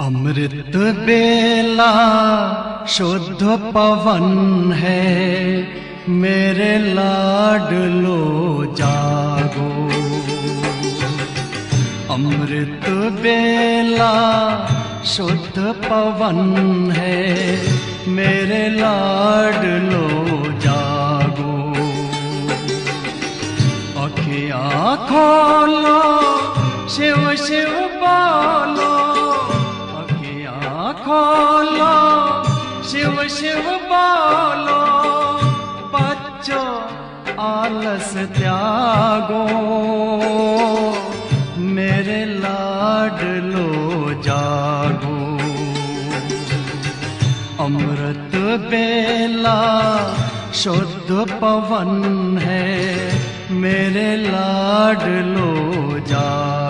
अमृत बेला शुद्ध पवन है, मेरे लाडलो जागो। अमृत बेला शुद्ध पवन है, मेरे लाडलो जागो। अखियाँ खोलो, शिव शिव बोलो, अखियाँ खोलो, शिव शिव बोलो। बच्चों आलस त्यागो, मेरे लाडलो जागो। अमृत बेला शुद्ध पवन है, मेरे लाडलो जागो।